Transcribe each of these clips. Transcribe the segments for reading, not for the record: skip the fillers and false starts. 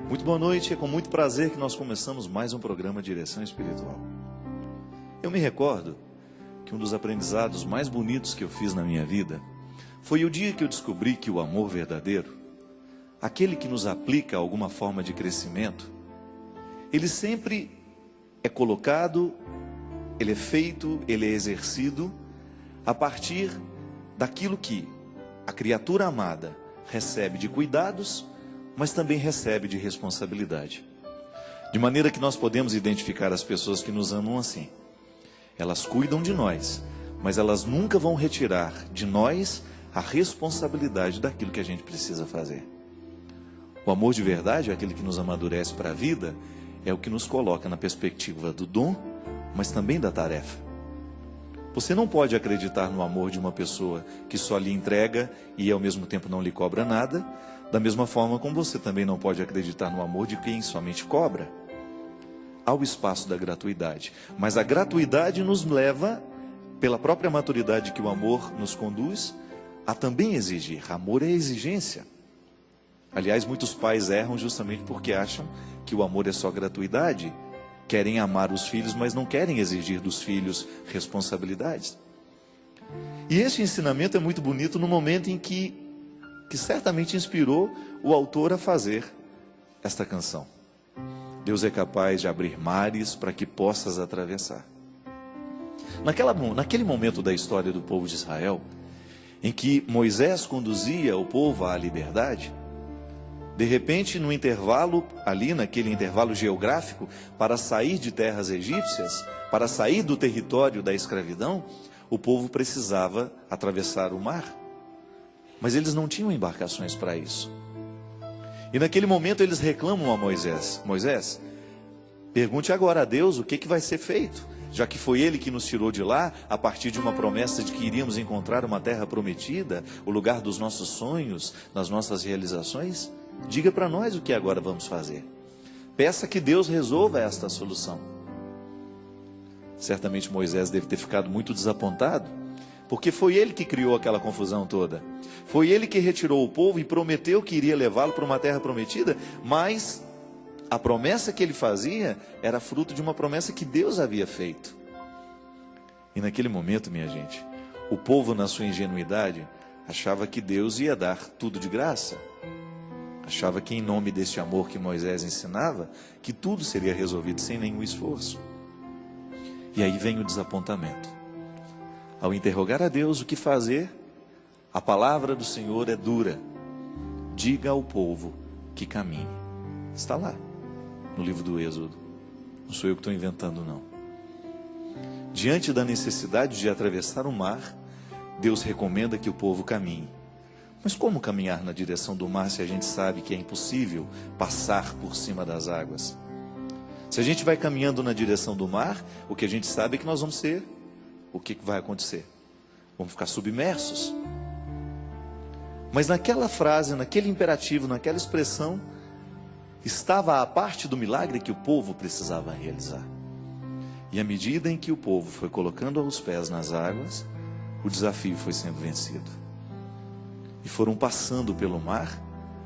Muito boa noite, é com muito prazer que nós começamos mais um programa Direção Espiritual. Eu me recordo que um dos aprendizados mais bonitos que eu fiz na minha vida foi o dia que eu descobri que o amor verdadeiro, aquele que nos aplica alguma forma de crescimento, ele sempre é colocado, ele é feito, ele é exercido a partir daquilo que a criatura amada recebe de cuidados, mas também recebe de responsabilidade. De maneira que nós podemos identificar as pessoas que nos amam assim. Elas cuidam de nós, mas elas nunca vão retirar de nós a responsabilidade daquilo que a gente precisa fazer. O amor de verdade é aquele que nos amadurece para a vida, é o que nos coloca na perspectiva do dom, mas também da tarefa. Você não pode acreditar no amor de uma pessoa que só lhe entrega e ao mesmo tempo não lhe cobra nada, da mesma forma como você também não pode acreditar no amor de quem somente cobra. Há o espaço da gratuidade, mas a gratuidade nos leva, pela própria maturidade que o amor nos conduz, a também exigir. Amor é exigência. Aliás, muitos pais erram justamente porque acham que o amor é só gratuidade. Querem amar os filhos, mas não querem exigir dos filhos responsabilidades. E este ensinamento é muito bonito no momento em que certamente inspirou o autor a fazer esta canção. Deus é capaz de abrir mares para que possas atravessar. Naquele momento da história do povo de Israel, em que Moisés conduzia o povo à liberdade, de repente, no intervalo, ali naquele intervalo geográfico, para sair de terras egípcias, para sair do território da escravidão, o povo precisava atravessar o mar. Mas eles não tinham embarcações para isso. E naquele momento eles reclamam a Moisés: Moisés, pergunte agora a Deus o que vai ser feito, já que foi Ele que nos tirou de lá, a partir de uma promessa de que iríamos encontrar uma terra prometida, o lugar dos nossos sonhos, das nossas realizações. Diga para nós o que agora vamos fazer. Peça que Deus resolva esta solução. Certamente Moisés deve ter ficado muito desapontado, porque foi ele que criou aquela confusão toda. Foi ele que retirou o povo e prometeu que iria levá-lo para uma terra prometida, mas a promessa que ele fazia era fruto de uma promessa que Deus havia feito. E naquele momento, minha gente, o povo, na sua ingenuidade, achava que Deus ia dar tudo de graça. Achava que em nome deste amor que Moisés ensinava, que tudo seria resolvido sem nenhum esforço. E aí vem o desapontamento. Ao interrogar a Deus o que fazer, a palavra do Senhor é dura. Diga ao povo que caminhe. Está lá, no livro do Êxodo. Não sou eu que estou inventando, não. Diante da necessidade de atravessar o mar, Deus recomenda que o povo caminhe. Mas como caminhar na direção do mar se a gente sabe que é impossível passar por cima das águas? Se a gente vai caminhando na direção do mar, o que a gente sabe é que nós vamos ser... O que vai acontecer? Vamos ficar submersos. Mas naquela frase, naquele imperativo, naquela expressão, estava a parte do milagre que o povo precisava realizar. E à medida em que o povo foi colocando os pés nas águas, o desafio foi sendo vencido. E foram passando pelo mar,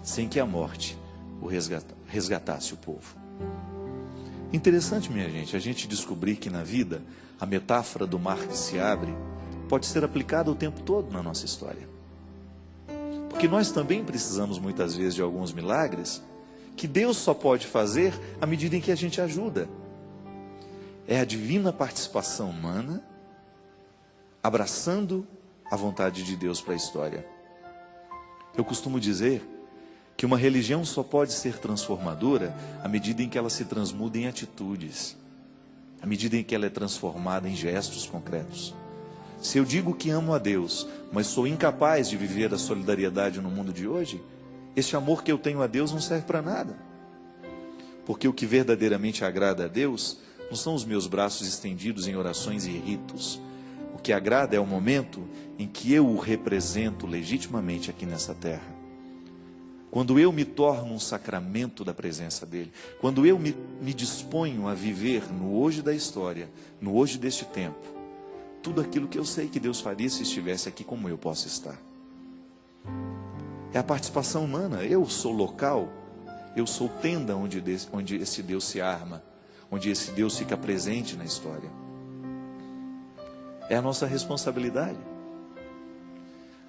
sem que a morte o resgatasse o povo. Interessante, minha gente, a gente descobrir que na vida, a metáfora do mar que se abre pode ser aplicada o tempo todo na nossa história. Porque nós também precisamos muitas vezes de alguns milagres que Deus só pode fazer à medida em que a gente ajuda. É a divina participação humana abraçando a vontade de Deus para a história. Eu costumo dizer que uma religião só pode ser transformadora à medida em que ela se transmuda em atitudes, à medida em que ela é transformada em gestos concretos. Se eu digo que amo a Deus, mas sou incapaz de viver a solidariedade no mundo de hoje, este amor que eu tenho a Deus não serve para nada. Porque o que verdadeiramente agrada a Deus não são os meus braços estendidos em orações e ritos. O que agrada é o momento em que eu o represento legitimamente aqui nessa terra. Quando eu me torno um sacramento da presença dele, quando eu me disponho a viver no hoje da história, no hoje deste tempo, tudo aquilo que eu sei que Deus faria se estivesse aqui como eu posso estar. É a participação humana. Eu sou local, Eu sou tenda onde esse Deus se arma, onde esse Deus fica presente na história. É a nossa responsabilidade.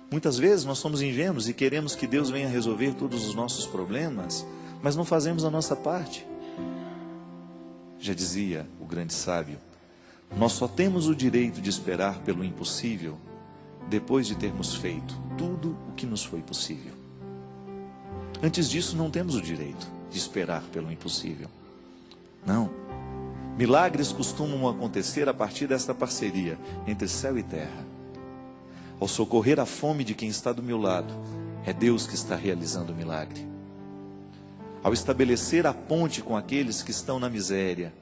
Muitas vezes nós somos ingênuos e queremos que Deus venha resolver todos os nossos problemas, mas não fazemos a nossa parte. Já dizia o grande sábio, nós só temos o direito de esperar pelo impossível depois de termos feito tudo o que nos foi possível. Antes disso não temos o direito de esperar pelo impossível. Não. Milagres costumam acontecer a partir desta parceria entre céu e terra. Ao socorrer a fome de quem está do meu lado, é Deus que está realizando o milagre. Ao estabelecer a ponte com aqueles que estão na miséria,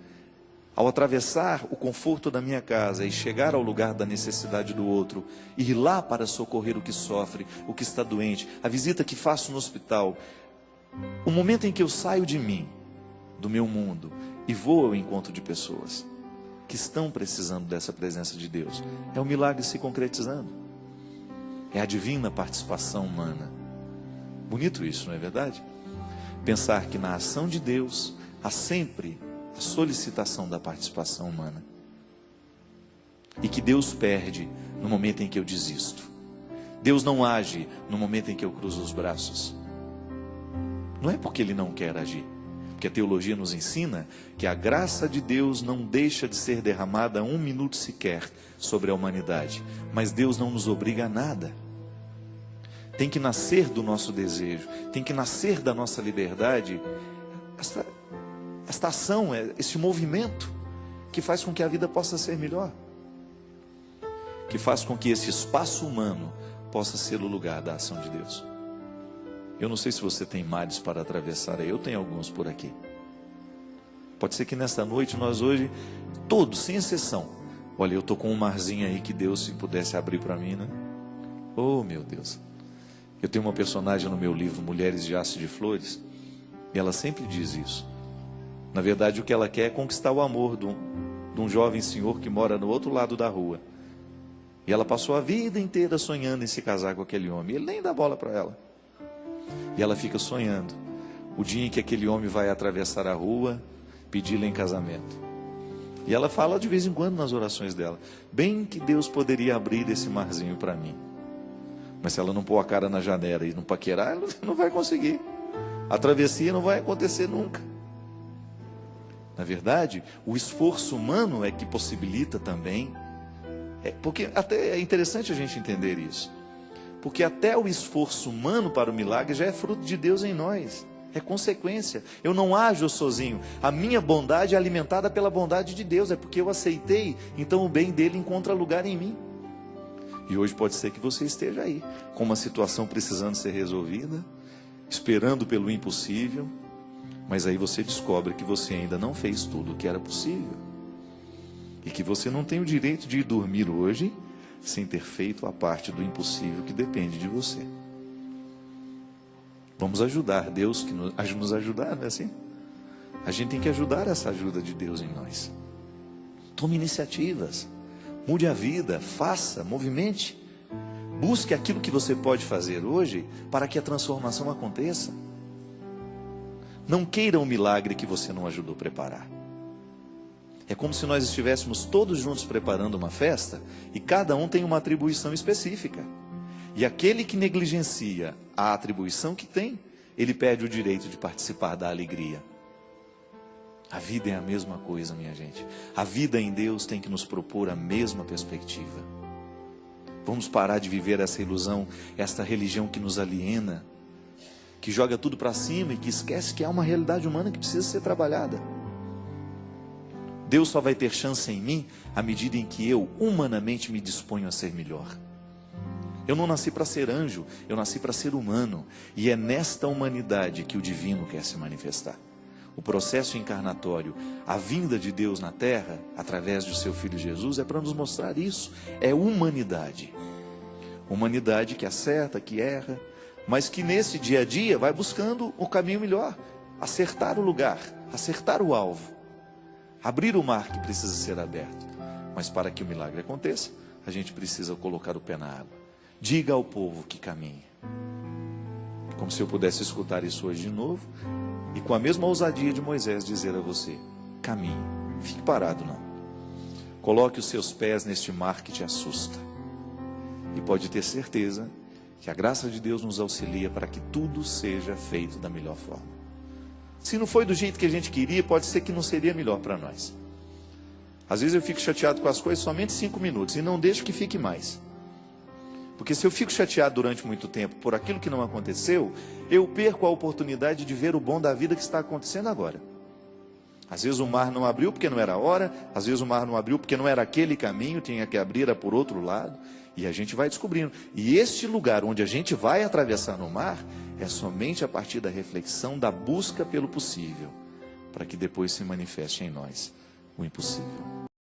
ao atravessar o conforto da minha casa e chegar ao lugar da necessidade do outro, e ir lá para socorrer o que sofre, o que está doente, a visita que faço no hospital, o momento em que eu saio de mim, do meu mundo, e vou ao encontro de pessoas que estão precisando dessa presença de Deus, é o milagre se concretizando. É a divina participação humana. Bonito isso, não é verdade? Pensar que na ação de Deus há sempre a solicitação da participação humana. E que Deus perde no momento em que eu desisto. Deus não age no momento em que eu cruzo os braços. Não é porque Ele não quer agir. Porque a teologia nos ensina que a graça de Deus não deixa de ser derramada um minuto sequer sobre a humanidade. Mas Deus não nos obriga a nada. Tem que nascer do nosso desejo, tem que nascer da nossa liberdade esta ação, este movimento que faz com que a vida possa ser melhor, que faz com que esse espaço humano possa ser o lugar da ação de Deus. Eu não sei se você tem mares para atravessar aí, eu tenho alguns por aqui. Pode ser que nesta noite nós hoje, todos, sem exceção, olha, eu estou com um marzinho aí que Deus, se pudesse abrir para mim, né? Oh meu Deus! Eu tenho uma personagem no meu livro, Mulheres de Aço de Flores, e ela sempre diz isso. Na verdade, o que ela quer é conquistar o amor de um jovem senhor que mora no outro lado da rua. E ela passou a vida inteira sonhando em se casar com aquele homem. Ele nem dá bola para ela. E ela fica sonhando o dia em que aquele homem vai atravessar a rua, pedi-la em casamento. E ela fala de vez em quando nas orações dela, bem que Deus poderia abrir esse marzinho para mim. Mas se ela não pôr a cara na janela e não paquerar, ela não vai conseguir. A travessia não vai acontecer nunca. Na verdade, o esforço humano é que possibilita também. Porque até é interessante a gente entender isso. Porque até o esforço humano para o milagre já é fruto de Deus em nós. É consequência. Eu não ajo sozinho. A minha bondade é alimentada pela bondade de Deus. É porque eu aceitei, então o bem dele encontra lugar em mim. E hoje pode ser que você esteja aí, com uma situação precisando ser resolvida, esperando pelo impossível, mas aí você descobre que você ainda não fez tudo o que era possível. E que você não tem o direito de ir dormir hoje sem ter feito a parte do impossível que depende de você. Vamos ajudar Deus que nos ajudar, não é assim? A gente tem que ajudar essa ajuda de Deus em nós. Tome iniciativas. Mude a vida, faça, movimente. Busque aquilo que você pode fazer hoje para que a transformação aconteça. Não queira um milagre que você não ajudou a preparar. É como se nós estivéssemos todos juntos preparando uma festa e cada um tem uma atribuição específica. E aquele que negligencia a atribuição que tem, ele perde o direito de participar da alegria. A vida é a mesma coisa, minha gente. A vida em Deus tem que nos propor a mesma perspectiva. Vamos parar de viver essa ilusão, esta religião que nos aliena, que joga tudo para cima e que esquece que há uma realidade humana que precisa ser trabalhada. Deus só vai ter chance em mim à medida em que eu, humanamente, me disponho a ser melhor. Eu não nasci para ser anjo, eu nasci para ser humano. E é nesta humanidade que o divino quer se manifestar. O processo encarnatório, a vinda de Deus na terra, através do seu Filho Jesus, é para nos mostrar isso. É humanidade. Humanidade que acerta, que erra, mas que nesse dia a dia vai buscando o caminho melhor. Acertar o lugar, acertar o alvo. Abrir o mar que precisa ser aberto. Mas para que o milagre aconteça, a gente precisa colocar o pé na água. Diga ao povo que caminhe. Como se eu pudesse escutar isso hoje de novo. e com a mesma ousadia de Moisés dizer a você: caminhe, fique parado não. Coloque os seus pés neste mar que te assusta. E pode ter certeza que a graça de Deus nos auxilia para que tudo seja feito da melhor forma. Se não foi do jeito que a gente queria, pode ser que não seria melhor para nós. Às vezes eu fico chateado com as coisas somente 5 minutos e não deixo que fique mais. Porque se eu fico chateado durante muito tempo por aquilo que não aconteceu, eu perco a oportunidade de ver o bom da vida que está acontecendo agora. Às vezes o mar não abriu porque não era a hora, às vezes o mar não abriu porque não era aquele caminho, tinha que abrir era por outro lado, e a gente vai descobrindo. E este lugar onde a gente vai atravessar no mar, é somente a partir da reflexão, da busca pelo possível, para que depois se manifeste em nós o impossível.